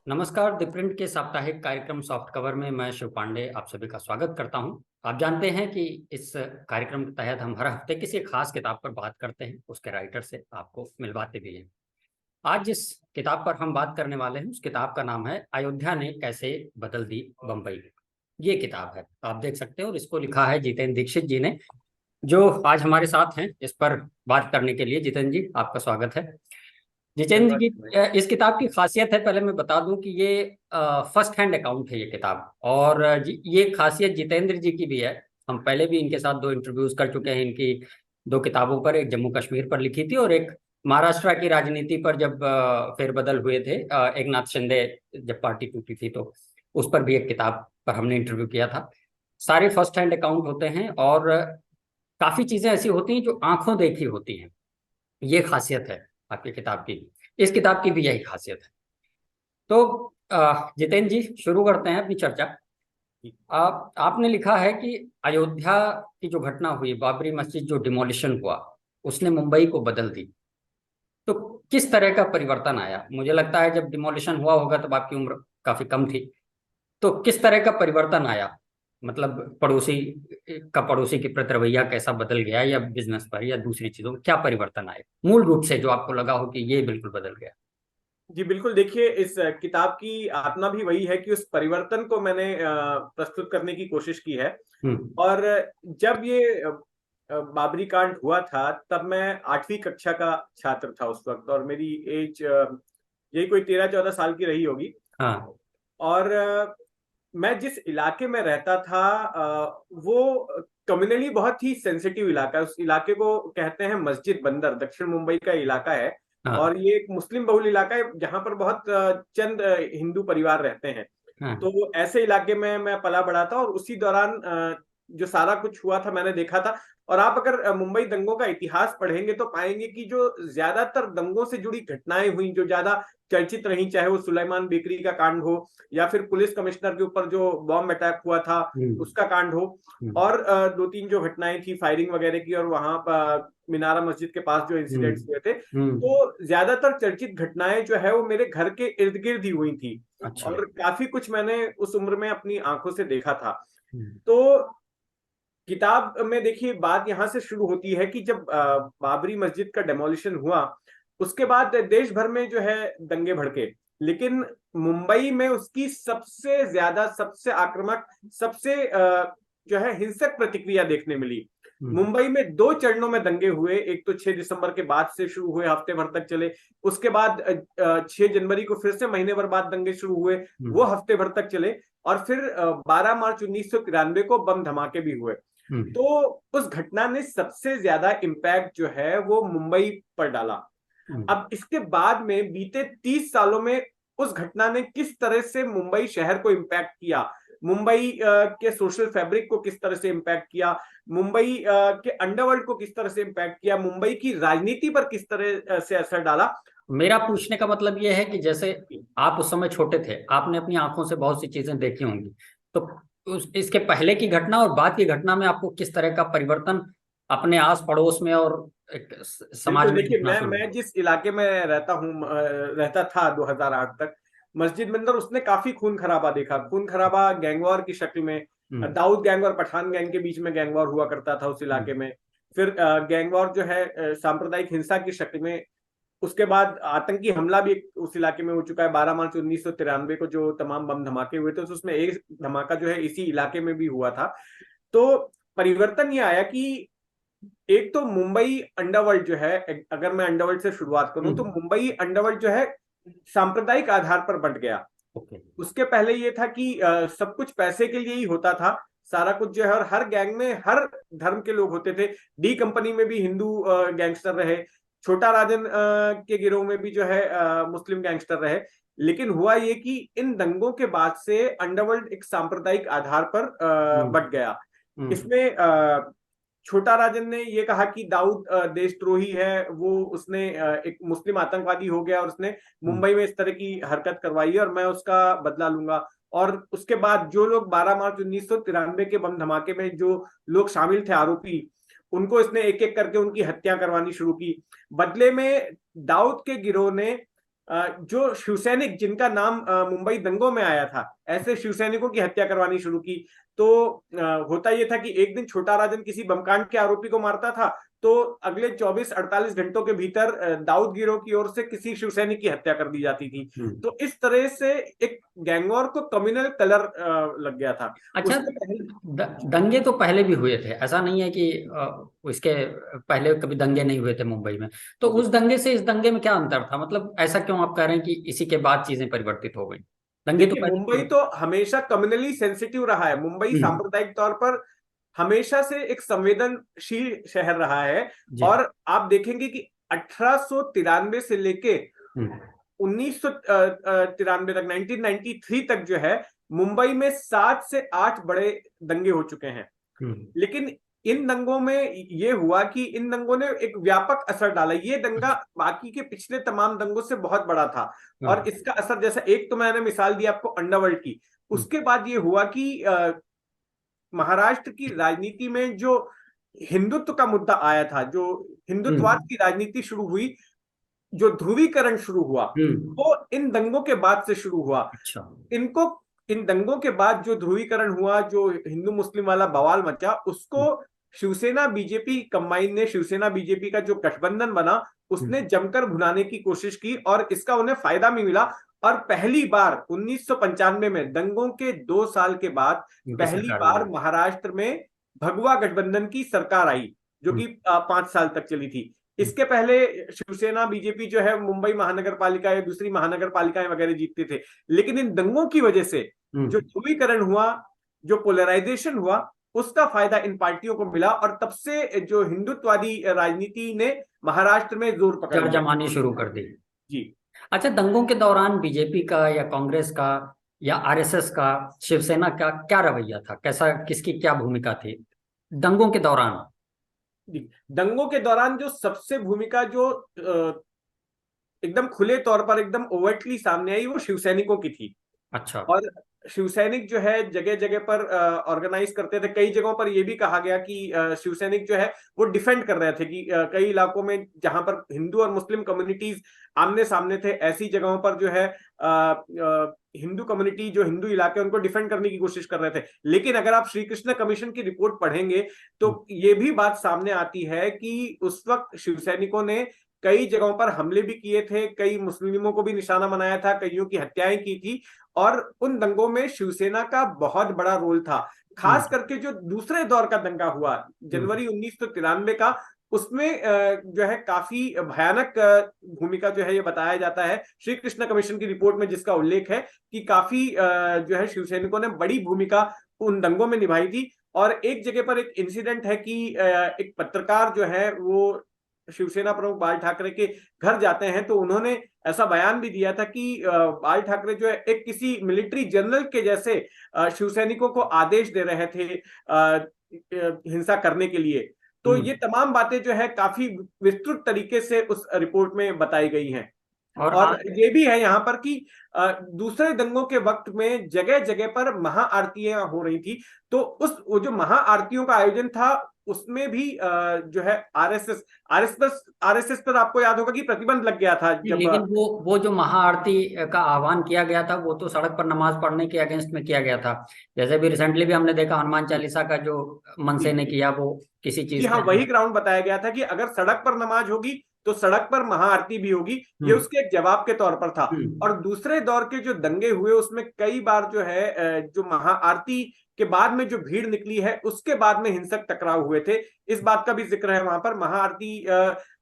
नमस्कार। The print के साप्ताहिक कार्यक्रम सॉफ्ट कवर में मैं शिव पांडे आप सभी का स्वागत करता हूं। आप जानते हैं कि इस कार्यक्रम के तहत हम हर हफ्ते किसी खास किताब पर बात करते हैं, उसके राइटर से आपको मिलवाते भी हैं। आज जिस किताब पर हम बात करने वाले हैं उस किताब का नाम है अयोध्या ने कैसे बदल दी बंबई। ये किताब है, आप देख सकते हो, और इसको लिखा है जितेंद्र दीक्षित जी ने, जो आज हमारे साथ हैं इस पर बात करने के लिए। जितेंद्र जी, आपका स्वागत है। जितेंद्र धन्यवाद। की इस किताब की खासियत है, पहले मैं बता दूं कि ये फर्स्ट हैंड अकाउंट है ये किताब, और ये खासियत जितेंद्र जी की भी है। हम पहले भी इनके साथ 2 इंटरव्यूज कर चुके हैं इनकी 2 किताबों पर, एक जम्मू कश्मीर पर लिखी थी और एक महाराष्ट्र की राजनीति पर, जब फेरबदल हुए थे एक नाथ शिंदे जब पार्टी टूटी थी, तो उस पर भी एक किताब पर हमने इंटरव्यू किया था। सारे फर्स्ट हैंड अकाउंट होते हैं और काफी चीजें ऐसी होती हैं जो आंखों देखी होती हैं। ये खासियत है आपकी किताब की, इस किताब की भी यही खासियत है। तो जितेंद्र जी, शुरू करते हैं अपनी चर्चा। आपने लिखा है कि अयोध्या की जो घटना हुई, बाबरी मस्जिद जो डिमोलिशन हुआ, उसने मुंबई को बदल दी। तो किस तरह का परिवर्तन आया? मुझे लगता है जब डिमोलिशन हुआ होगा तब आपकी उम्र काफी कम थी। तो किस तरह का परिवर्तन आया? मतलब पड़ोसी के प्रति रवैया कैसा बदल गया, या बिजनेस पर या दूसरी चीजों में क्या परिवर्तन आए मूल रूप से, जो आपको लगा हो कि ये बिल्कुल बदल गया? जी बिल्कुल, देखिए इस किताब की आत्मा भी वही है कि उस परिवर्तन को मैंने प्रस्तुत करने की कोशिश की है। हम्म। और जब ये बाबरी कांड हुआ था तब मैं 8वीं कक्षा का छात्र था उस वक्त, और मेरी एज यही कोई 13-14 साल की रही होगी। हाँ। और मैं जिस इलाके में रहता था वो कम्युनली बहुत ही सेंसिटिव इलाका है। उस इलाके को कहते हैं मस्जिद बंदर, दक्षिण मुंबई का इलाका है। हाँ। और ये एक मुस्लिम बहुल इलाका है जहां पर बहुत चंद हिंदू परिवार रहते हैं। हाँ। तो ऐसे इलाके में मैं पला बड़ा था, और उसी दौरान जो सारा कुछ हुआ था मैंने देखा था। और आप अगर मुंबई दंगों का इतिहास पढ़ेंगे तो पाएंगे कि जो ज्यादातर दंगों से जुड़ी घटनाएं हुई, जो ज्यादा चर्चित रही, चाहे वो सुलेमान बेकरी का कांड हो या फिर पुलिस कमिश्नर के ऊपर जो बॉम्ब अटैक हुआ था हम्म। उसका कांड हो, हम्म। और 2-3 जो घटनाएं थी फायरिंग वगैरह की, और वहां पर मीनारा मस्जिद के पास जो इंसिडेंट्स हुए थे, हम्म। तो ज्यादातर चर्चित घटनाएं जो है वो मेरे घर के इर्द गिर्द ही हुई थी। अच्छा। और काफी कुछ मैंने उस उम्र में अपनी आंखों से देखा था। हम्म। तो किताब में देखिए बात यहाँ से शुरू होती है कि जब बाबरी मस्जिद का डेमोलिशन हुआ, उसके बाद देश भर में जो है दंगे भड़के, लेकिन मुंबई में उसकी सबसे ज्यादा, सबसे आक्रामक, सबसे जो है हिंसक प्रतिक्रिया देखने मिली। मुंबई में 2 चरणों में दंगे हुए। एक तो 6 दिसंबर के बाद से शुरू हुए, हफ्ते भर तक चले। उसके बाद 6 जनवरी को फिर से महीने भर बाद दंगे शुरू हुए, वो हफ्ते भर तक चले। और फिर 12 मार्च 1993 को बम धमाके भी हुए। तो उस घटना ने सबसे ज्यादा इम्पैक्ट जो है वो मुंबई पर डाला। अब इसके बाद में बीते 30 सालों में उस घटना ने किस तरह से मुंबई शहर को इम्पैक्ट किया, मुंबई के सोशल फैब्रिक को किस तरह से इम्पैक्ट किया, मुंबई के अंडरवर्ल्ड को किस तरह से इम्पैक्ट किया, मुंबई की राजनीति पर किस तरह से असर डाला। मेरा पूछने का मतलब ये है कि जैसे आप उस समय छोटे थे, आपने अपनी आंखों से बहुत सी चीजें देखी होंगी, तो इसके पहले की घटना और बाद की घटना में आपको किस तरह का परिवर्तन अपने आस पड़ोस में और एक समाज बिल्कुल, में देखिए दिखना मैं शुरू मैं हुआ? जिस इलाके में रहता था 2008 तक, मस्जिद बंदर, उसने काफी खून खराबा देखा। खून खराबा गैंगवॉर की शक्ल में, दाऊद गैंग और पठान गैंग के बीच में गैंगवॉर हुआ करता था उस इलाके में। फिर गैंगवॉर जो है सांप्रदायिक हिंसा की शक्ल में। उसके बाद आतंकी हमला भी उस इलाके में हो चुका है। 12 मार्च 1993 को जो तमाम बम धमाके हुए थे, तो उसमें एक धमाका जो है इसी इलाके में भी हुआ था। तो परिवर्तन ये आया कि एक तो मुंबई अंडरवर्ल्ड जो है, अगर मैं अंडरवर्ल्ड से शुरुआत करूं तो मुंबई अंडरवर्ल्ड जो है सांप्रदायिक आधार पर बंट गया। ओके। उसके पहले ये था कि सब कुछ पैसे के लिए ही होता था, सारा कुछ जो है। और हर गैंग में हर धर्म के लोग होते थे। डी कंपनी में भी हिंदू गैंगस्टर रहे, छोटा राजन के गिरोह में भी जो है मुस्लिम गैंगस्टर रहे। लेकिन हुआ ये कि इन दंगों के बाद से अंडरवर्ल्ड एक सांप्रदायिक आधार पर बट गया। इसमें छोटा राजन ने ये कहा कि दाऊद देशद्रोही है, वो उसने एक मुस्लिम आतंकवादी हो गया और उसने मुंबई में इस तरह की हरकत करवाई है और मैं उसका बदला लूंगा। और उसके बाद जो लोग 12 मार्च 1993 के बम धमाके में जो लोग शामिल थे आरोपी, उनको इसने एक एक करके उनकी हत्या करवानी शुरू की। बदले में दाऊद के गिरोह ने जो शिवसैनिक जिनका नाम मुंबई दंगों में आया था, ऐसे शिवसैनिकों की हत्या करवानी शुरू की। तो होता यह था कि एक दिन छोटा राजन किसी बमकांड के आरोपी को मारता था, तो अगले 24-48 घंटों के भीतर दाऊद गिरोह की ओर से किसी शिवसैनिक की हत्या कर दी जाती थी। तो इस तरह से एक गैंगवॉर को कम्युनल कलर लग गया था। अच्छा, उससे पहले दंगे तो पहले भी हुए थे, ऐसा नहीं है कि इसके पहले कभी दंगे नहीं हुए थे मुंबई में। तो उस दंगे से इस दंगे में क्या अंतर था? मतलब ऐसा क्यों आप कह रहे हैं कि इसी के बाद चीजें परिवर्तित हो गई? दंगे तो देखिए, पहले मुंबई हुए थे। तो हमेशा कम्युनली सेंसिटिव रहा है। मुंबई हम्म। सांप्रदायिक तौर पर हमेशा से एक संवेदनशील शहर रहा है। जी। और आप देखेंगे कि 1893 से लेके हम्म। 1993 तक, 1993 तक जो है, मुंबई में 7 से 8 बड़े दंगे हो चुके हैं। हम्म। लेकिन इन दंगों में ये हुआ कि इन दंगों ने एक व्यापक असर डाला। ये दंगा बाकी के पिछले तमाम दंगों से बहुत बड़ा था। और हाँ। इसका असर, जैसा एक तो मैंने मिसाल दी आपको अंडरवर्ल्ड की, उसके बाद ये हुआ कि महाराष्ट्र की राजनीति में जो हिंदुत्व का मुद्दा आया था, जो हिंदुत्ववाद हम्म। की राजनीति शुरू हुई, जो ध्रुवीकरण शुरू हुआ, हम्म। वो इन दंगों के बाद से शुरू हुआ। अच्छा। इनको इन दंगों के बाद जो ध्रुवीकरण हुआ, जो हिंदू मुस्लिम वाला बवाल मचा, उसको शिवसेना बीजेपी कंबाइन ने, शिवसेना बीजेपी का जो गठबंधन बना, उसने जमकर भुनाने की कोशिश की और इसका उन्हें फायदा भी मिला। और पहली बार 1995 में, दंगों के 2 साल के बाद, उनकी पहली सरकार बार बनी। महाराष्ट्र में भगवा गठबंधन की सरकार आई, जो कि 5 साल तक चली थी। इसके पहले शिवसेना बीजेपी जो है मुंबई महानगर पालिका या दूसरी महानगर पालिकाएं वगैरह जीतते थे। लेकिन इन दंगों की वजह से जो ध्रुवीकरण हुआ, जो पोलराइजेशन हुआ, उसका फायदा इन पार्टियों को मिला और तब से जो हिंदुत्ववादी राजनीति ने महाराष्ट्र में जोर पकड़ चार लिया। जमानी शुरू कर दी। जी। अच्छा, दंगों के दौरान बीजेपी का या कांग्रेस का या आरएसएस का, शिवसेना का क्या रवैया था? कैसा, किसकी क्या भूमिका थी दंगों के दौरान? जी। दंगों के दौरान जो सबसे भूमिका जो एकदम खुले तौर पर, एकदम ओवर्टली सामने आई, वो शिवसैनिकों की थी। अच्छा। और शिवसैनिक जो है जगह जगह पर ऑर्गेनाइज करते थे। कई जगहों पर यह भी कहा गया कि शिवसैनिक जो है वो डिफेंड कर रहे थे कि कई इलाकों में जहां पर हिंदू और मुस्लिम कम्युनिटीज आमने सामने थे, ऐसी जगहों पर जो है हिंदू कम्युनिटी, जो हिंदू इलाके, उनको डिफेंड करने की कोशिश कर रहे थे। लेकिन अगर आप श्री कृष्ण कमीशन की रिपोर्ट पढ़ेंगे तो ये भी बात सामने आती है कि उस वक्त शिवसैनिकों ने कई जगहों पर हमले भी किए थे, कई मुस्लिमों को भी निशाना बनाया था, कईयों की हत्याएं की थी। और उन दंगों में शिवसेना का बहुत बड़ा रोल था। खास करके जो दूसरे दौर का दंगा हुआ जनवरी 1993 का, उसमें जो है काफी भयानक भूमिका जो है ये बताया जाता है श्री कृष्ण कमीशन की रिपोर्ट में, जिसका उल्लेख है कि काफी जो है शिवसैनिकों ने बड़ी भूमिका उन दंगों में निभाई थी। और एक जगह पर एक इंसिडेंट है कि एक पत्रकार जो है वो शिवसेना प्रमुख बाल ठाकरे के घर जाते हैं, तो उन्होंने ऐसा बयान भी दिया था कि बाल ठाकरे जो है एक किसी मिलिट्री जनरल के जैसे शिवसैनिकों को आदेश दे रहे थे हिंसा करने के लिए। तो ये तमाम बातें जो है काफी विस्तृत तरीके से उस रिपोर्ट में बताई गई हैं। और और ये भी है यहाँ पर कि दूसरे दंगों के वक्त में जगह जगह पर महाआरतियां हो रही थी। तो वो जो महाआरतियों का आयोजन था, उसमें भी जो है आरएसएस पर आपको याद होगा कि प्रतिबंध लग गया था जब। लेकिन वो जो महाआरती का आह्वान किया गया था, वो तो सड़क पर नमाज पढ़ने के अगेंस्ट में किया गया था। जैसे भी रिसेंटली भी हमने देखा, हनुमान चालीसा का जो मनसे ने किया, वो किसी जी चीज हाँ, के वही against। ग्राउंड बताया गया था कि अगर सड़क पर नमाज होगी तो सड़क पर महाआरती भी होगी। ये हम्म। उसके एक जवाब के तौर पर था। हम्म। और दूसरे दौर के जो दंगे हुए, उसमें कई बार जो है जो महाआरती के बाद में जो भीड़ निकली है, उसके बाद में हिंसक टकराव हुए थे। इस बात का भी जिक्र है वहां पर। महाआरती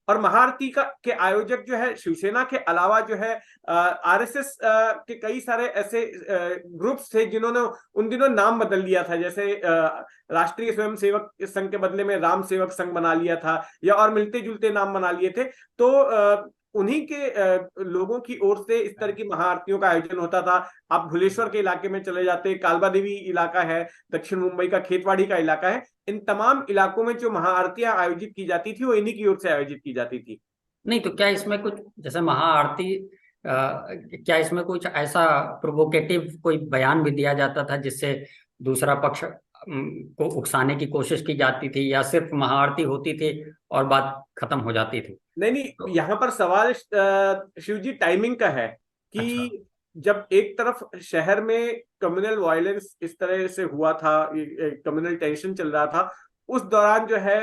और महाआरती का के आयोजक जो है शिवसेना के अलावा जो है आरएसएस के कई सारे ऐसे ग्रुप्स थे जिन्होंने उन दिनों नाम बदल लिया था। जैसे राष्ट्रीय स्वयंसेवक संघ के बदले में राम सेवक संघ बना लिया था, या और मिलते जुलते नाम बना लिए थे। तो उन्हीं के लोगों की ओर से इस तरह की महाआरतियों का आयोजन होता था। आप भुलेश्वर के इलाके में चले जाते, कालबा देवी इलाका है, दक्षिण मुंबई का खेतवाड़ी का इलाका है, इन तमाम इलाकों में जो महाआरतियां आयोजित की जाती थी, वो इन्हीं की ओर से आयोजित की जाती थी। नहीं तो क्या इसमें कुछ, जैसे महाआरती क्या इसमें कुछ ऐसा प्रोवोकेटिव कोई बयान भी दिया जाता था जिससे दूसरा पक्ष को उकसाने की कोशिश की जाती थी, या सिर्फ महाआरती होती थी और बात खत्म हो जाती थी? नहीं नहीं, तो यहाँ पर सवाल शिव जी टाइमिंग का है अच्छा। कि जब एक तरफ शहर में कम्युनल वायलेंस इस तरह से हुआ था, कम्युनल टेंशन चल रहा था, उस दौरान जो है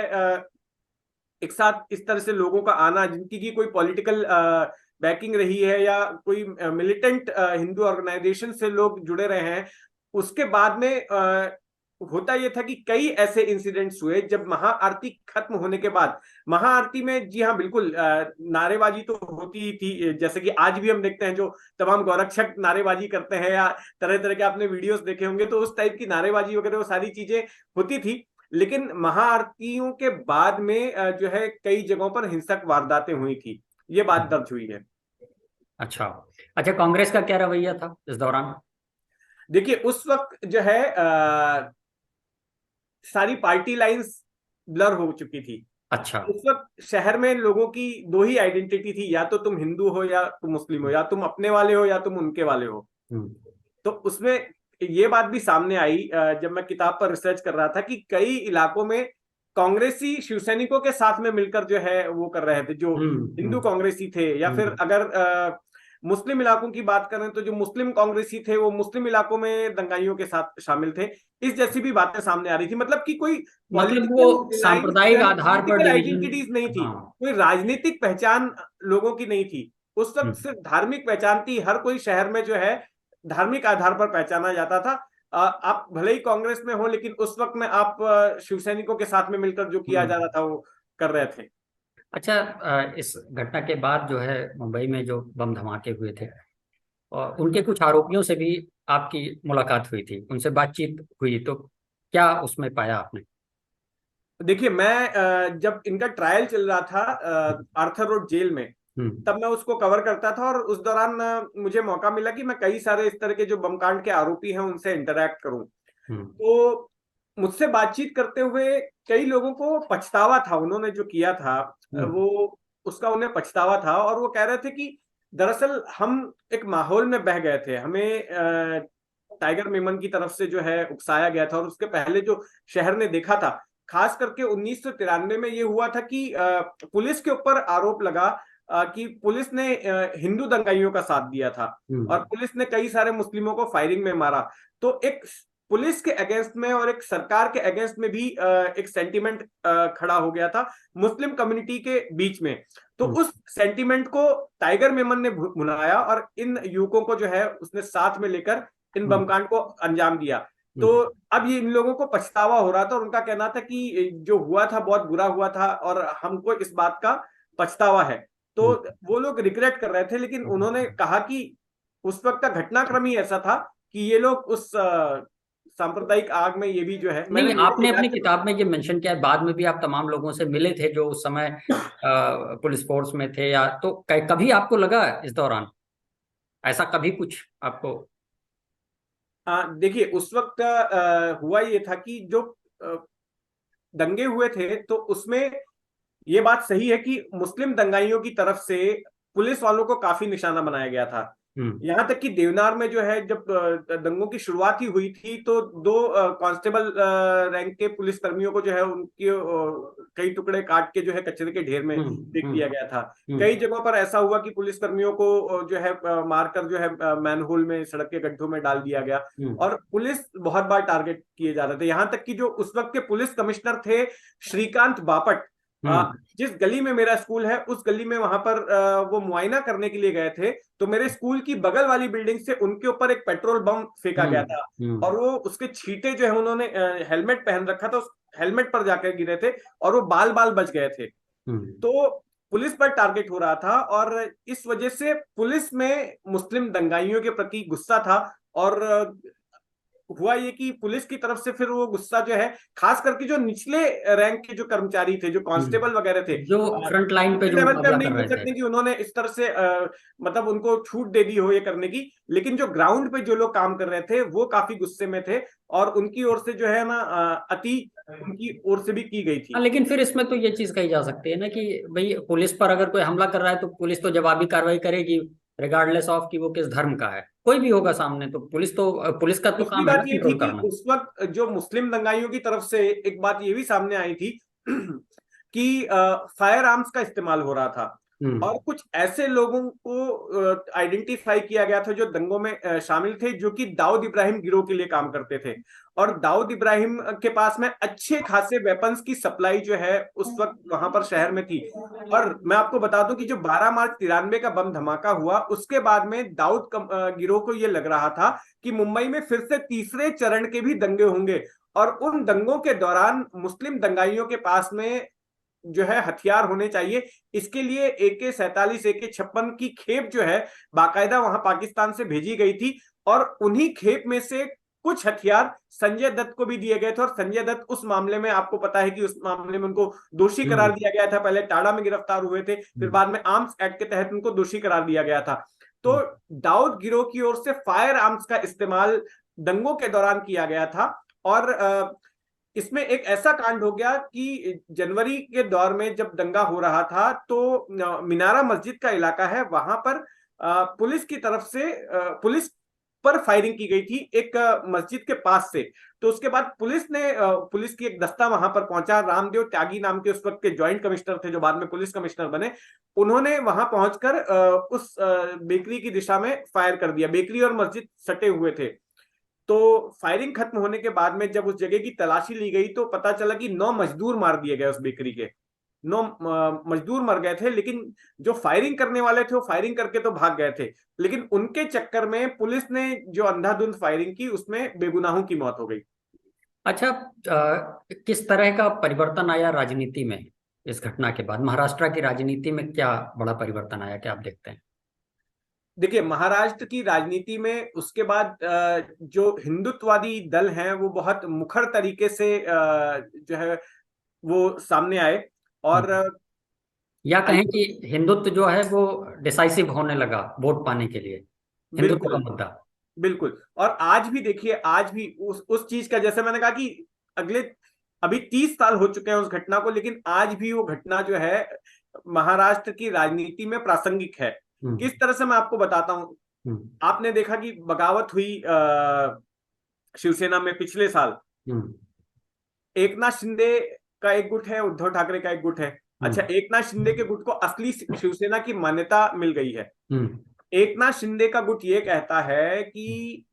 एक साथ इस तरह से लोगों का आना, जिनकी की कोई पॉलिटिकल बैकिंग रही है या कोई मिलिटेंट हिंदू ऑर्गेनाइजेशन से लोग जुड़े रहे हैं, उसके बाद में होता यह था कि कई ऐसे इंसिडेंट्स हुए जब महाआरती खत्म होने के बाद, महाआरती में जी हाँ बिल्कुल नारेबाजी तो होती ही थी, जैसे कि आज भी हम देखते हैं जो तमाम गौरक्षक नारेबाजी करते हैं या तरह तरह के आपने वीडियोस देखे होंगे, तो उस टाइप की नारेबाजी वगैरह वो सारी चीजें होती थी। लेकिन महाआरतियों के बाद में जो है कई जगहों पर हिंसक वारदातें हुई थी, ये बात दर्ज हुई है। अच्छा। अच्छा, कांग्रेस का क्या रवैया था इस दौरान? देखिए उस वक्त जो है सारी पार्टी लाइंस ब्लर हो चुकी थी। अच्छा। उस वक्त शहर में लोगों की दो ही आइडेंटिटी थी, या तो तुम हिंदू हो या तुम मुस्लिम हो, या तुम अपने वाले हो या तुम उनके वाले हो। हम्म। तो उसमें ये बात भी सामने आई जब मैं किताब पर रिसर्च कर रहा था कि कई इलाकों में कांग्रेसी शिवसैनिकों के साथ में मिलकर जो है वो कर रहे थे, जो हम्म। हिंदू कांग्रेसी थे, या फिर हम्म। अगर मुस्लिम इलाकों की बात करें तो जो मुस्लिम कांग्रेसी थे वो मुस्लिम इलाकों में दंगाइयों के साथ शामिल थे। इस जैसी भी बातें सामने आ रही थी, मतलब कि कोई मतलब वो पॉलिटिकल लाइंस जो सांप्रदायिक है आधार पर पॉलिटिकल डिवीजन। आइडेंटिटीज नहीं थी, हाँ। कोई राजनीतिक पहचान लोगों की नहीं थी। उस वक्त हम्म। सिर्फ धार्मिक पहचान थी, हर कोई शहर में जो है धार्मिक आधार पर पहचाना जाता था। आप भले ही कांग्रेस में हो, लेकिन उस वक्त में आप शिवसैनिकों के साथ में मिलकर जो किया जा हम्म। रहा था वो कर रहे थे। अच्छा, इस घटना के बाद जो है मुंबई में जो बम धमाके हुए थे, और उनके कुछ आरोपियों से भी आपकी मुलाकात हुई थी, उनसे बातचीत हुई, तो क्या उसमें पाया आपने? देखिए मैं जब इनका ट्रायल चल रहा था आर्थर रोड जेल में, हम्म। तब मैं उसको कवर करता था, और उस दौरान मुझे मौका मिला कि मैं कई सारे इस तरह के जो बमकांड के आरोपी हैं उनसे इंटरेक्ट करूं। हम्म। तो मुझसे बातचीत करते हुए कई लोगों को पछतावा था, उन्होंने जो किया था हम्म। वो उसका उन्हें पछतावा था, और वो कह रहे थे कि दरअसल हम एक माहौल में बह गए थे, हमें टाइगर मेमन की तरफ से जो है उकसाया गया था, और उसके पहले जो शहर ने देखा था, खास करके 1993 में ये हुआ था कि पुलिस के ऊपर आरोप लगा कि पुलिस ने हिंदू दंगाइयों का साथ दिया था, और हम्म। पुलिस ने कई सारे मुस्लिमों को फायरिंग में मारा। तो एक पुलिस के अगेंस्ट में और एक सरकार के अगेंस्ट में भी एक सेंटिमेंट खड़ा हो गया था मुस्लिम कम्युनिटी के बीच में। तो हम्म। उस सेंटिमेंट को टाइगर मेमन ने भुनाया, और इन युवकों को जो है उसने साथ में लेकर इन हम्म। बमकांड को अंजाम दिया। तो हम्म। अब ये इन लोगों को पछतावा हो रहा था, और उनका कहना था कि जो हुआ था बहुत बुरा हुआ था और हमको इस बात का पछतावा है। तो हम्म। वो लोग रिग्रेट कर रहे थे, लेकिन उन्होंने हम्म। कहा कि उस वक्त का घटनाक्रम ही ऐसा था कि ये लोग उस सांप्रदायिक आग में, ये भी जो है मैंने नहीं, मेरे आपने अपनी इलाके में। किताब में ये मेंशन किया है, बाद में भी आप तमाम लोगों से मिले थे जो उस समय पुलिस फोर्स में थे, या तो कभी आपको लगा इस दौरान ऐसा कभी कुछ आपको? देखिए उस वक्त हुआ ये था कि जो अ, दंगे हुए थे, तो उसमें ये बात सही है कि मुस्लिम दंगाइयों की तरफ से पुलिस वालों को काफी निशाना बनाया गया था। हम्म। यहां तक कि देवनार में जो है जब दंगों की शुरुआत ही हुई थी, तो दो कांस्टेबल रैंक के पुलिस कर्मियों को जो है उनके कई टुकड़े काट के जो है कचरे के ढेर में हम्म। फेंक हम्म। दिया गया था। कई हम्म। जगहों पर ऐसा हुआ कि पुलिस कर्मियों को जो है मारकर जो है मैनहोल में, सड़क के गड्ढों में डाल दिया गया, हम्म। और पुलिस बहुत बार टारगेट किए जा रहे थे। यहां तक कि जो उस वक्त के पुलिस कमिश्नर थे श्रीकांत बापट, हम्म। जिस गली में मेरा स्कूल है उस गली में, वहां पर वो मुआयना करने के लिए गए थे, तो मेरे स्कूल की बगल वाली बिल्डिंग से उनके ऊपर एक पेट्रोल बम फेंका गया हम्म। था, हम्म। और वो उसके छींटे जो है, उन्होंने हेलमेट पहन रखा था, उस हेलमेट पर जाकर गिरे थे, और वो बाल बाल बच गए थे। हम्म। तो पुलिस पर टारगेट हो रहा था, और इस वजह से पुलिस में मुस्लिम दंगाइयों के प्रति गुस्सा था, और हुआ ये कि पुलिस की तरफ से फिर वो गुस्सा जो है, खास करके जो निचले रैंक के जो कर्मचारी थे, जो कांस्टेबल वगैरह थे, जो फ्रंट लाइन पे उनके जो लेवल पे हम मुकाबला नहीं कर बोल रहे थे। सकते कि उन्होंने इस तरह से मतलब उनको छूट दे दी हो ये करने की, लेकिन जो ग्राउंड पे जो लोग काम कर रहे थे वो काफी गुस्से में थे, और उनकी ओर से जो है ना अति उनकी ओर से भी की गई हाँ, थी। लेकिन फिर इसमें तो ये चीज कही जा सकती है ना कि भाई पुलिस पर अगर कोई हमला कर रहा है तो पुलिस तो जवाबी कार्रवाई करेगी। रिगार्डलेस ऑफ कि वो किस धर्म का है, कोई भी होगा सामने, तो पुलिस का तो दूसरी काम है ना बात ये थी कंट्रोल कि करना। उस वक्त जो मुस्लिम दंगाइयों की तरफ से एक बात ये भी सामने आई थी कि फायर आर्म्स का इस्तेमाल हो रहा था, हम्म। और कुछ ऐसे लोगों को आइडेंटिफाई किया गया था जो दंगों में शामिल थे, जो कि दाऊद इब्राहिम गिरोह के लिए काम करते थे। और दाऊद इब्राहिम के पास में अच्छे खासे वेपन्स की सप्लाई जो है उस वक्त वहां पर शहर में थी। और मैं आपको बता दूं कि जो 12 मार्च 93 का बम धमाका हुआ, उसके बाद में दाऊद गिरोह को यह लग रहा था कि मुंबई में फिर से तीसरे चरण के भी दंगे होंगे, और उन दंगों के दौरान मुस्लिम दंगाइयों के पास में जो है हथियार होने चाहिए। इसके लिए AK-47 AK-56 की खेप जो है बाकायदा वहां पाकिस्तान से भेजी गई थी, और उन्हीं खेप में से कुछ हथियार संजय दत्त को भी दिए गए थे। और संजय दत्त उस मामले में, आपको पता है कि उस मामले में उनको दोषी करार हम्म। दिया गया था। पहले टाड़ा में गिरफ्तार हुए थे, फिर हम्म। बाद में आर्म्स एक्ट के तहत उनको दोषी करार दिया गया था। तो हम्म। दाऊद गिरोह की ओर से फायर आर्म्स का इस्तेमाल दंगों के दौरान किया गया था। और इसमें एक ऐसा कांड हो गया कि जनवरी के दौर में जब दंगा हो रहा था, तो मीनारा मस्जिद का इलाका है, वहां पर पुलिस की तरफ से पुलिस पर फायरिंग की गई थी एक मस्जिद के पास से। तो उसके बाद पुलिस की एक दस्ता वहां पर पहुंचा। रामदेव त्यागी नाम के उस वक्त के ज्वाइंट कमिश्नर थे, जो बाद में पुलिस कमिश्नर बने। उन्होंने वहां पहुंचकर उस बेकरी की दिशा में फायर कर दिया। बेकरी और मस्जिद सटे हुए थे। तो फायरिंग खत्म होने के बाद में जब उस जगह की तलाशी ली गई, तो पता चला कि 9 मजदूर मार दिए गए। उस बेकरी के 9 मजदूर मर गए थे, लेकिन जो फायरिंग करने वाले थे वो फायरिंग करके तो भाग गए थे, लेकिन उनके चक्कर में पुलिस ने जो अंधाधुंध फायरिंग की, उसमें बेगुनाहों की मौत हो गई। अच्छा, किस तरह का परिवर्तन आया राजनीति में इस घटना के बाद? महाराष्ट्र की राजनीति में क्या बड़ा परिवर्तन आया, क्या आप देखते हैं? देखिए, महाराष्ट्र की राजनीति में उसके बाद जो हिंदुत्ववादी दल हैं वो बहुत मुखर तरीके से जो है वो सामने आए। और हम्म। या कहें कि हिंदुत्व जो है वो डिसाइसिव होने लगा वोट पाने के लिए, हिंदुत्व का बिल्कुल, मुद्दा। बिल्कुल। और आज भी देखिए, आज भी उस चीज का, जैसे मैंने कहा कि अगले अभी 30 साल हो चुके हैं उस घटना को, लेकिन आज भी वो घटना जो है महाराष्ट्र की राजनीति में प्रासंगिक है। हम्म। किस तरह से मैं आपको बताता हूं। हम्म। आपने देखा कि बगावत हुई शिवसेना में पिछले साल। हम्म। एकनाथ शिंदे का एक गुट है, उद्धव ठाकरे का एक गुट है। अच्छा, हम्म। एकनाथ शिंदे के गुट को असली शिवसेना की मान्यता मिल गई है। हम्म। एकनाथ शिंदे का गुट ये कहता है कि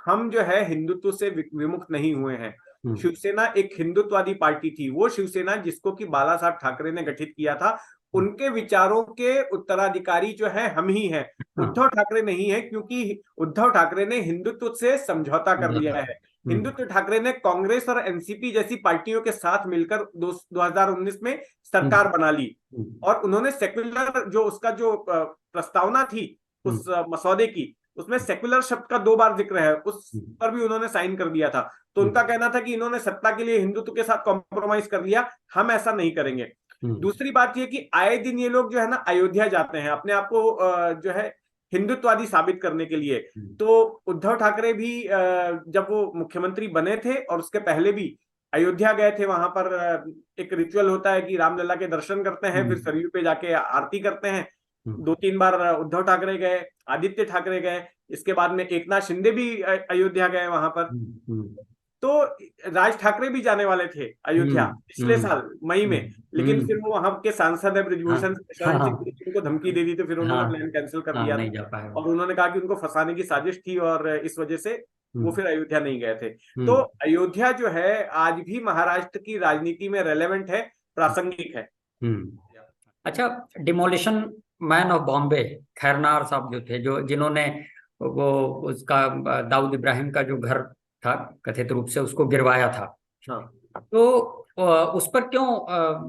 हम जो है हिंदुत्व से विमुख नहीं हुए हैं। हम्म। शिवसेना एक हिंदुत्ववादी पार्टी थी। वो शिवसेना जिसको कि बाला साहब ठाकरे ने गठित किया था, उनके विचारों के उत्तराधिकारी जो है हम ही हैं, हाँ। उद्धव ठाकरे नहीं है। क्योंकि उद्धव ठाकरे ने हिंदुत्व से समझौता कर लिया है। हम्म। हिंदुत्व ठाकरे ने कांग्रेस और एनसीपी जैसी पार्टियों के साथ मिलकर 2019 में सरकार हम्म। बना ली। हम्म। और उन्होंने सेक्युलर जो उसका जो प्रस्तावना थी हम्म। उस मसौदे की, उसमें सेक्युलर शब्द का 2 बार जिक्र है, उस हम्म। पर भी उन्होंने साइन कर दिया था। तो उनका हम्म। कहना था कि इन्होंने सत्ता के लिए हिंदुत्व के साथ कॉम्प्रोमाइज कर लिया, हम ऐसा नहीं करेंगे। हम्म। दूसरी बात यह कि आए दिन ये लोग जो है ना अयोध्या जाते हैं अपने आप को जो है हिंदुत्ववादी साबित करने के लिए। हम्म। तो उद्धव ठाकरे भी जब वो मुख्यमंत्री बने थे और उसके पहले भी अयोध्या गए थे। वहां पर एक रिचुअल होता है कि रामलला के दर्शन करते हैं, फिर हम्म। सरयू पे जाके आरती करते हैं। हम्म। 2-3 बार उद्धव ठाकरे गए, आदित्य ठाकरे गए, इसके बाद में एकनाथ शिंदे भी अयोध्या गए वहां पर। हम्म। तो राज ठाकरे भी जाने वाले थे अयोध्या हम्म। पिछले हम्म। साल मई में, लेकिन फिर वो वहां के सांसद है हाँ। ब्रिजभूषण शरण सिंह हाँ। ने उनको धमकी दे दी, तो फिर उन्होंने हाँ। प्लान कैंसिल कर हाँ, दिया नहीं था। जा पाए वो। और उन्होंने कहा कि उनको फंसाने की साजिश थी, और इस वजह से वो हम्म। फिर अयोध्या नहीं गए थे। तो हम्म। अयोध्या जो है आज भी महाराष्ट्र की राजनीति में रेलेवेंट है, प्रासंगिक है। हम्म। अच्छा, demolition man of Bombay Khairnar साहब जो थे, जो जिन्होंने वो उसका दाऊद इब्राहिम का जो घर था कथित रूप से उसको गिरवाया था, हाँ, तो उस पर क्यों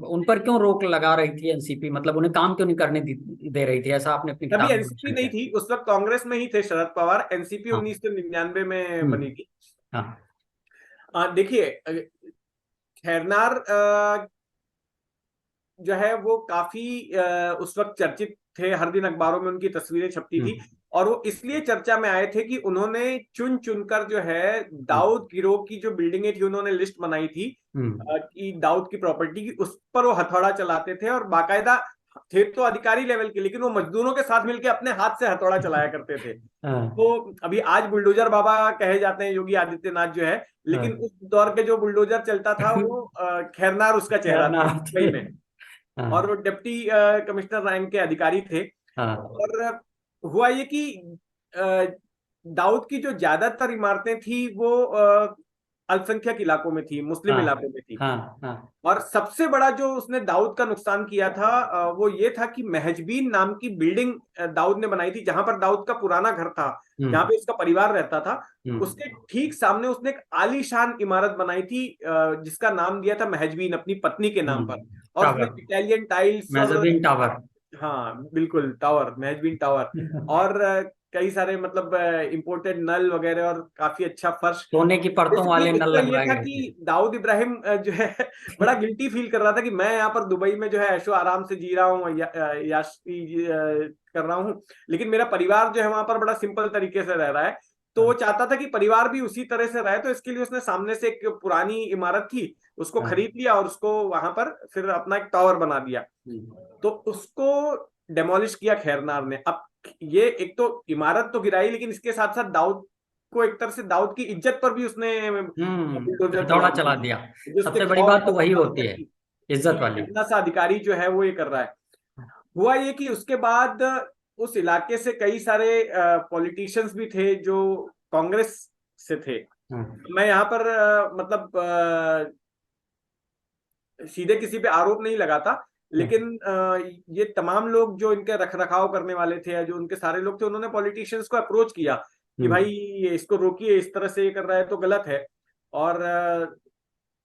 उन पर क्यों रोक लगा रही थी एनसीपी? मतलब उन्हें काम क्यों नहीं करने दे रही थी? ऐसा आपने अपनी तभी किताब में एनसीपी मेंशन नहीं किया। थी, उस वक्त कांग्रेस में ही थे शरद पवार। एनसीपी हाँ। 1999 में हम्म। बनी थी। हाँ। देखिए, खैरनार जो है वो काफी उस वक्त चर्चित थे। हर दिन अखबारों में उनकी तस्वीरें छपती थी, हम्म। और वो इसलिए चर्चा में आए थे कि उन्होंने चुन चुनकर जो है हम्म। दाऊद गिरोह की जो बिल्डिंगें थी, उन्होंने लिस्ट बनाई थी हम्म। कि दाऊद की प्रॉपर्टी की, उस पर वो हथौड़ा चलाते थे। और बाकायदा थे तो अधिकारी लेवल के, लेकिन वो मजदूरों के साथ मिलकर अपने हाथ से हथौड़ा चलाया करते थे। हाँ, तो अभी आज बुलडोजर बाबा कहे जाते हैं योगी आदित्यनाथ जो है, लेकिन हाँ। उस दौर के जो बुलडोजर चलता था वो खैरनार उसका चेहरा था खैरनार मुंबई थे। में। और हाँ, वो डिप्टी कमिश्नर रैंक के अधिकारी थे। हाँ, और हुआ ये कि अ, दाऊद की जो ज्यादातर इमारतें थी वो अल्पसंख्यक इलाकों में थी, मुस्लिम हाँ, इलाकों में थी। हाँ, हाँ। और सबसे बड़ा जो उसने दाऊद का नुकसान किया था वो ये था कि महजबीन नाम की बिल्डिंग दाऊद ने बनाई थी, जहां पर दाऊद का पुराना घर था, जहां हम्म, पे उसका परिवार रहता था। हम्म। उसके ठीक सामने उसने एक आलीशान इमारत बनाई थी जिसका नाम दिया था महजबीन अपनी पत्नी के नाम पर। और उसमें टावर। इटालियन टाइल्स और, मेजोबिन टावर। हाँ बिल्कुल, टावर, महजबीन टावर। और कई सारे मतलब इंपोर्टेड नल वगैरह और काफी अच्छा फर्श। सोने की परतों बेसिकली वाले नल मुद्दा ये लगवाए था गए थे। कि दाऊद इब्राहिम जो है बड़ा गिल्टी फील कर रहा था कि मैं यहाँ पर दुबई में जो है ऐशो आराम से जी रहा हूँ, याशी कर रहा हूँ, लेकिन मेरा परिवार जो है वहां पर बड़ा सिंपल तरीके से रह रहा है। तो वो हाँ, चाहता था कि परिवार भी उसी तरह से रहे, तो इसके लिए उसने सामने से एक पुरानी इमारत थी उसको हाँ। खरीद लिया और उसको वहां पर फिर अपना एक टावर बना दिया। हम्म, तो उसको डेमोलिश किया खैरनार ने। अब ये एक तो इमारत तो गिराई, लेकिन इसके साथ साथ दाऊद को एक तरह से दाऊद की इज्जत पर भी उसने बुलडोजर चला हथौड़ा दिया, चला दिया। जो उसके सबसे बड़ी खौफ बात का तो वही माहौल था होती है, कि इज्जत वाली। इतना सा अधिकारी जो है वो ये कर रहा है। हुआ ये कि उसके बाद उस इलाके से कई सारे पॉलिटिशियंस भी थे जो कांग्रेस से थे। हाँ, मैं यहाँ पर मतलब सीधे किसी पे आरोप नहीं लगाता, हाँ, लेकिन ये तमाम लोग जो इनके रख रखाव करने वाले थे या जो उनके सारे लोग थे, उन्होंने पॉलिटिशियंस को अप्रोच किया कि भाई हम्म, ये इसको रोकिए, इस तरह से ये कर रहा है तो गलत है। और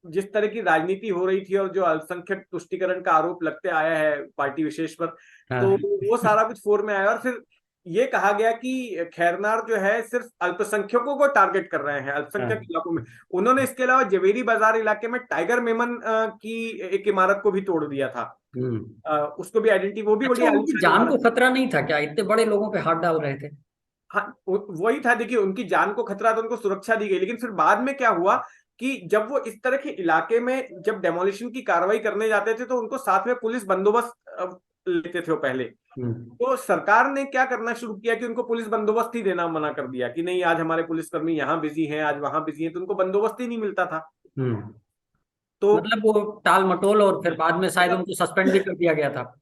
जिस तरह की राजनीति हो रही थी और जो अल्पसंख्यक तुष्टिकरण का आरोप लगते आया है पार्टी विशेष पर, तो हाँ, वो सारा कुछ फोर में आया। और फिर ये कहा गया कि खैरनार जो है सिर्फ अल्पसंख्यकों को टारगेट कर रहे हैं, अल्पसंख्यक हाँ, इलाकों में। उन्होंने इसके अलावा जवेरी बाजार इलाके में टाइगर मेमन की एक इमारत को भी तोड़ दिया था। हम्म। उसको भी आइडेंटिटी, वो भी बड़ी अच्छा, उनकी आलीशान जान को इमारत थी। खतरा नहीं था क्या? इतने बड़े लोगों पे हाथ डाल रहे थे। हाँ, वही था। देखिए, उनकी जान को खतरा, तो उनको सुरक्षा दी गई, लेकिन फिर बाद में क्या हुआ कि जब वो इस तरह के इलाके में जब डेमोलिशन की कार्रवाई करने जाते थे तो उनको साथ में पुलिस बंदोबस्त लेते थे वो पहले। हम्म, तो सरकार ने क्या करना शुरू किया कि उनको पुलिस बंदोबस्त ही देना मना कर दिया कि नहीं, आज हमारे पुलिसकर्मी यहाँ बिजी हैं, आज वहां बिजी हैं, तो उनको बंदोबस्त ही नहीं मिलता था। हम्म। तो मतलब वो टाल मटोल, और फिर बाद में शायद उनको सस्पेंड भी कर दिया गया था।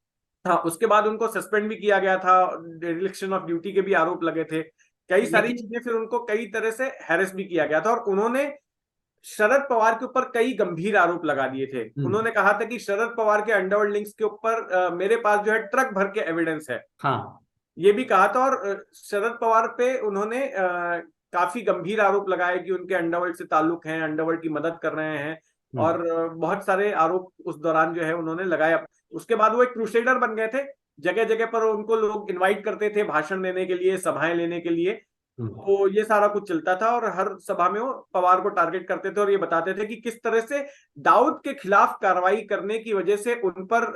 हाँ, उसके बाद उनको सस्पेंड भी किया गया था, डिरेक्शन ऑफ ड्यूटी के भी आरोप लगे थे, कई सारी लेकिन चीजें, फिर उनको कई तरह से हैरेस भी किया गया था। और उन्होंने शरद पवार के ऊपर कई गंभीर आरोप लगा दिए थे। हम्म, उन्होंने कहा था कि शरद पवार के अंडरवर्ल्ड लिंक्स के ऊपर मेरे पास जो है ट्रक भर के एविडेंस है, हाँ, ये भी कहा था। और शरद पवार पे उन्होंने काफी गंभीर आरोप लगाए कि उनके अंडरवर्ल्ड से ताल्लुक हैं, अंडरवर्ल्ड की मदद कर रहे हैं। हम्म, और बहुत सारे आरोप उस दौरान जो है उन्होंने लगाए। उसके बाद वो एक क्रूसेडर बन गए थे, जगह जगह पर उनको लोग इनवाइट करते थे भाषण देने के लिए, सभाएं लेने के लिए। हम्म। तो ये सारा कुछ चलता था और हर सभा में वो पवार को टारगेट करते थे और ये बताते थे कि किस तरह से दाऊद के खिलाफ कार्रवाई करने की वजह से उन पर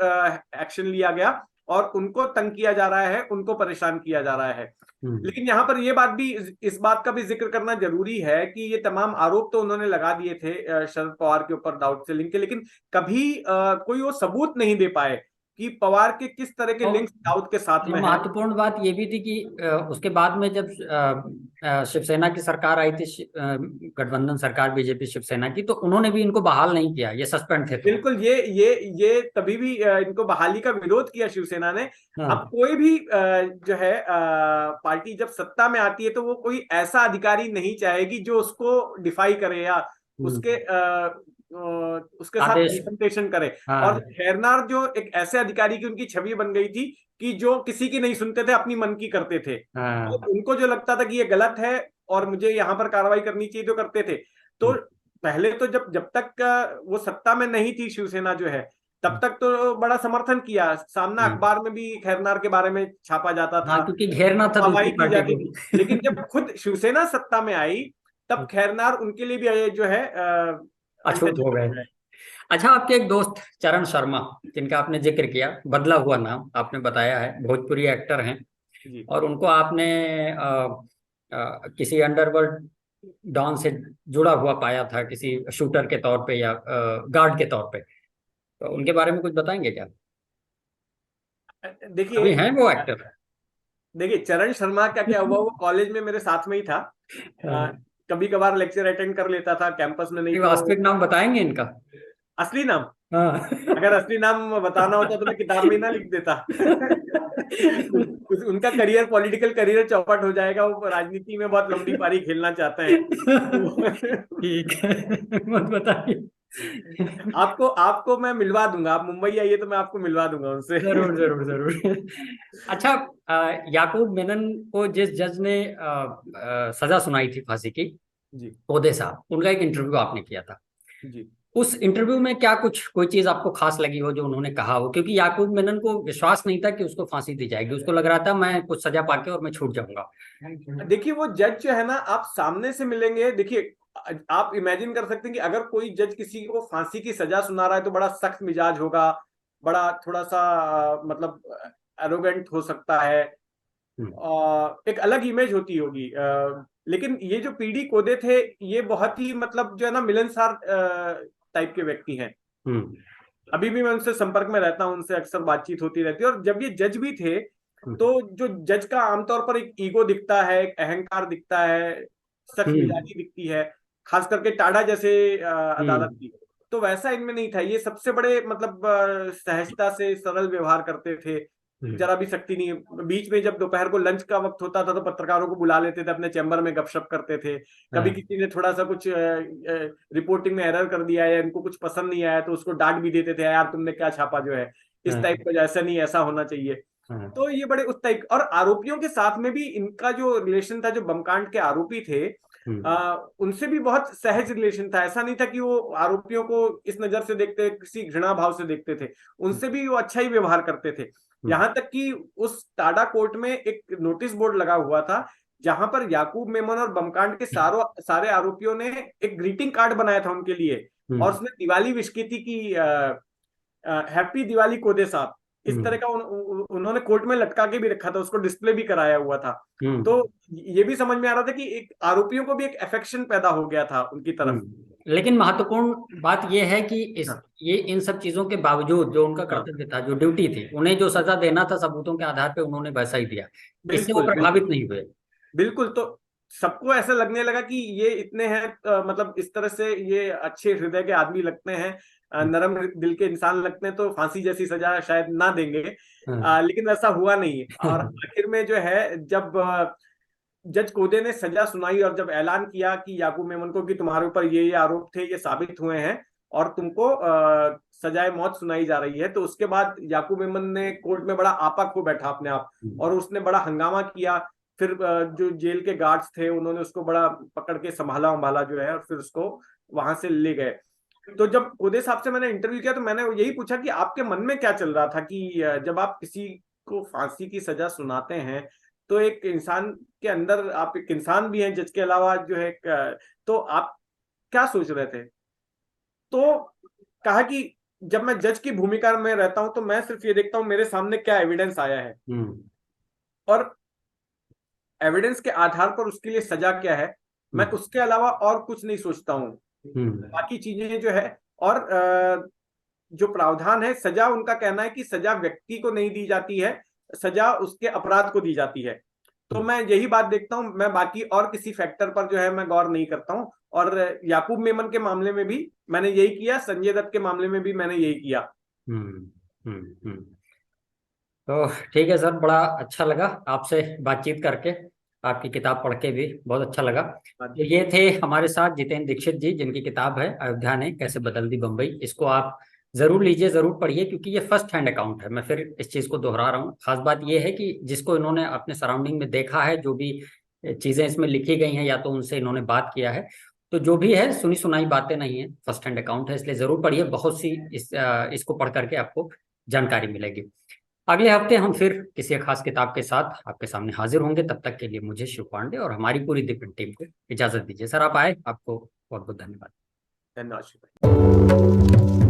एक्शन लिया गया और उनको तंग किया जा रहा है, उनको परेशान किया जा रहा है। हम्म। लेकिन यहाँ पर ये बात भी, इस बात का भी जिक्र करना जरूरी है कि ये तमाम आरोप तो उन्होंने लगा दिए थे शरद पवार के ऊपर दाऊद से लिंक के, लेकिन कभी कोई वो सबूत नहीं दे पाए कि पवार के किस तरह के और लिंक्स दाऊद के साथ और में है। महत्वपूर्ण बात ये भी थी कि उसके बाद में जब शिवसेना की सरकार आई थी, गठबंधन सरकार बीजेपी शिवसेना की, तो उन्होंने भी इनको बहाल नहीं किया, ये सस्पेंड थे तो। बिल्कुल, ये तभी भी इनको बहाली का विरोध किया शिवसेना ने। अब हाँ, कोई भी जो है पार्टी जब सत्ता में आती है तो वो कोई ऐसा अधिकारी नहीं चाहेगी जो उसको डिफाई करे या उसके हम्म। उसके साथ आदेश। कन्फ्रंटेशन करे। और हाँ, खैरनार जो एक ऐसे अधिकारी की उनकी छवि बन गई थी कि जो किसी की नहीं सुनते थे, अपनी मन की करते थे। तो हाँ। उनको जो लगता था कि ये गलत है और मुझे यहाँ पर कार्रवाई करनी चाहिए तो करते थे। तो हम्म, पहले तो जब जब तक वो सत्ता में नहीं थी शिवसेना जो है, तब तक तो बड़ा समर्थन किया, सामना हम्म। अखबार में भी खैरनार के बारे में छापा जाता हाँ, था, क्योंकि घेरना था हवाई दूसरी की पार्टी जाती को। थी। लेकिन जब खुद शिवसेना सत्ता में आई, तब खैरनार उनके लिए भी जो है अछूत हो अनटचेबल गए। हो गए। अच्छा, आपके एक दोस्त चरण शर्मा, जिनका आपने जिक्र किया, बदला हुआ नाम आपने बताया है, भोजपुरी एक्टर हैं, जी, और उनको आपने किसी अंडरवर्ल्ड डॉन से जुड़ा हुआ पाया था, किसी शूटर के तौर पे या गार्ड के तौर पे। तो उनके बारे में कुछ बताएंगे क्या? देखिए अभी हैं वो एक्टर? देखिए चरण शर्मा का क्या हुआ, वो कॉलेज में मेरे साथ में ही था। कभी कभार लेक्चर अटेंड कर लेता था कैंपस में, नहीं ये तो। वास्तविक नाम बताएंगे इनका? असली नाम? हाँ। अगर असली नाम बताना होता तो मैं किताब में ही ना लिख देता। उनका करियर, पॉलिटिकल करियर चौपट हो जाएगा, वो राजनीति में बहुत लंबी पारी खेलना चाहते हैं। ठीक है, मत बताइए। आपको आपको मैं मिलवा दूंगा, आप मुंबई आइए तो मैं आपको मिलवा दूंगा उनसे। जरूर जरूर जरूर। अच्छा, याकूब मेनन को जिस जज ने सजा सुनाई थी फांसी की, जी ओदे साहब, उनका एक इंटरव्यू आपने किया था। जी। उस इंटरव्यू में क्या कुछ कोई चीज आपको खास लगी हो जो उन्होंने कहा हो? क्योंकि याकूब मेनन को विश्वास नहीं था कि उसको फांसी दी जाएगी, उसको लग रहा था मैं कुछ सजा पाके और मैं छूट जाऊंगा। देखिए वो जज जो है ना, आप सामने से मिलेंगे, देखिए आप इमेजिन कर सकते हैं कि अगर कोई जज किसी को फांसी की सजा सुना रहा है तो बड़ा सख्त मिजाज होगा, बड़ा थोड़ा सा मतलब एरोगेंट हो सकता है, हम्म। एक अलग इमेज होती होगी। लेकिन ये जो पीडी कोदे थे, ये बहुत ही मतलब जो है ना मिलनसार टाइप के व्यक्ति हैं। हम्म। अभी भी मैं उनसे संपर्क में रहता हूँ, उनसे अक्सर बातचीत होती रहती है। और जब ये जज भी थे, हम्म। तो जो जज का आमतौर पर एक ईगो दिखता है, एक अहंकार दिखता है, सख्त हम्म। मिजाजी दिखती है, खास करके टाडा जैसे अदालत हम्म। की। तो वैसा इनमें नहीं था, ये सबसे बड़े मतलब सहजता से सरल व्यवहार करते थे, हम्म। जरा भी सख्ती नहीं। बीच में जब दोपहर को लंच का वक्त होता था तो पत्रकारों को बुला लेते थे, अपने चैम्बर में गपशप करते थे। कभी हाँ। किसी ने थोड़ा सा कुछ रिपोर्टिंग में एरर कर दिया या इनको कुछ पसंद नहीं आया तो उसको डांट भी देते थे, यार तुमने क्या छापा जो है, इस हाँ। टाइप का, ऐसा नहीं, ऐसा होना चाहिए। हाँ। तो ये बड़े उस टाइप। और आरोपियों के साथ में भी इनका जो रिलेशन था, जो बमकांड के आरोपी थे, हम्म। उनसे भी बहुत सहज रिलेशन था। ऐसा नहीं था कि वो आरोपियों को इस नजर से देखते, किसी घृणा भाव से देखते थे। उनसे भी वो अच्छा ही व्यवहार करते थे। हम्म। यहां तक कि उस टाडा कोर्ट में एक नोटिस बोर्ड लगा हुआ था, जहां पर याकूब मेमन और बमकांड के सारे आरोपियों ने एक ग्रीटिंग कार्ड बनाया था उनके लिए, और हम्म। उसमें दिवाली विश की थी कि हैप्पी दिवाली कोदे साहब। इस तरह हम्म। का उन्होंने कोर्ट में लटका के भी रखा था, उसको डिस्प्ले भी कराया हुआ था। तो हम्म। ये भी समझ में आ रहा था कि एक आरोपियों को भी एक अफेक्शन पैदा हो गया था उनकी तरफ। लेकिन महत्वपूर्ण बात यह है कि इस हाँ ये इन सब चीजों के बावजूद जो उनका हाँ, कर्तव्य था, जो ड्यूटी थी, उन्हें जो सजा देना था सबूतों के आधार पे उन्होंने वैसा ही दिया। इससे वो बिल्कुल प्रभावित बिल्कुल नहीं हुए। बिल्कुल। तो सबको ऐसा लगने लगा कि ये इतने हैं, मतलब इस तरह से ये अच्छे हृदय के आदमी लगते हैं, नरम दिल के इंसान लगते हैं, तो फांसी जैसी सजा शायद ना देंगे। हाँ। लेकिन ऐसा हुआ नहीं। और आखिर में जो है, जब जज कोदे ने सजा सुनाई और जब ऐलान किया कि याकूब मेमन को कि तुम्हारे ऊपर ये आरोप थे, ये साबित हुए हैं और तुमको सजाए मौत सुनाई जा रही है, तो उसके बाद याकूब मेमन ने कोर्ट में बड़ा आपा खो बैठा अपने आप, और उसने बड़ा हंगामा किया। फिर जो जेल के गार्ड्स थे उन्होंने उसको बड़ा पकड़ के संभाला संभाला जो है, और फिर उसको वहां से ले गए। तो जब कोदे साहब से मैंने इंटरव्यू किया तो मैंने यही पूछा कि आपके मन में क्या चल रहा था कि जब आप किसी को फांसी की सजा सुनाते हैं, तो एक इंसान के अंदर, आप एक इंसान भी हैं जज के अलावा जो है तो आप क्या सोच रहे थे? तो कहा कि जब मैं जज की भूमिका में रहता हूं तो मैं सिर्फ ये देखता हूं मेरे सामने क्या एविडेंस आया है, हम्म। और एविडेंस के आधार पर उसके लिए सजा क्या है, मैं हम्म। उसके अलावा और कुछ नहीं सोचता हूँ। हम्म। बाकी चीजें जो है, और जो प्रावधान है, सजा, उनका कहना है कि सजा व्यक्ति को नहीं दी जाती है, सजा उसके अपराध को दी जाती है। तो मैं यही बात देखता हूं, मैं बाकी और किसी फैक्टर पर जो है मैं गौर नहीं करता हूं। और याकूब मेमन के मामले में भी मैंने यही किया, संजय दत्त के मामले में भी मैंने यही किया। हम्म। हम्म। तो ठीक है सर, बड़ा अच्छा लगा आपसे बातचीत करके, आपकी किताब पढ़ के भी बहुत अच्छा लगा। तो ये थे हमारे साथ जितेंद्र दीक्षित जी, जिनकी किताब है अयोध्या ने कैसे बदल दी बम्बई। इसको आप जरूर लीजिए, जरूर पढ़िए, क्योंकि ये फर्स्ट हैंड अकाउंट है। मैं फिर इस चीज़ को दोहरा रहा हूँ। खास बात ये है कि जिसको इन्होंने अपने सराउंडिंग में देखा है, जो भी चीज़ें इसमें लिखी गई हैं, या तो उनसे इन्होंने बात किया है, तो जो भी है सुनी सुनाई बातें नहीं है, फर्स्ट हैंड अकाउंट है, इसलिए जरूर पढ़िए। बहुत सी इसको पढ़ करके आपको जानकारी मिलेगी। अगले हफ्ते हम फिर किसी खास किताब के साथ आपके सामने हाजिर होंगे। तब तक के लिए मुझे शिव पांडे और हमारी पूरी दिव्य टीम को इजाजत दीजिए। सर आप आए, आपको बहुत बहुत धन्यवाद। धन्यवाद।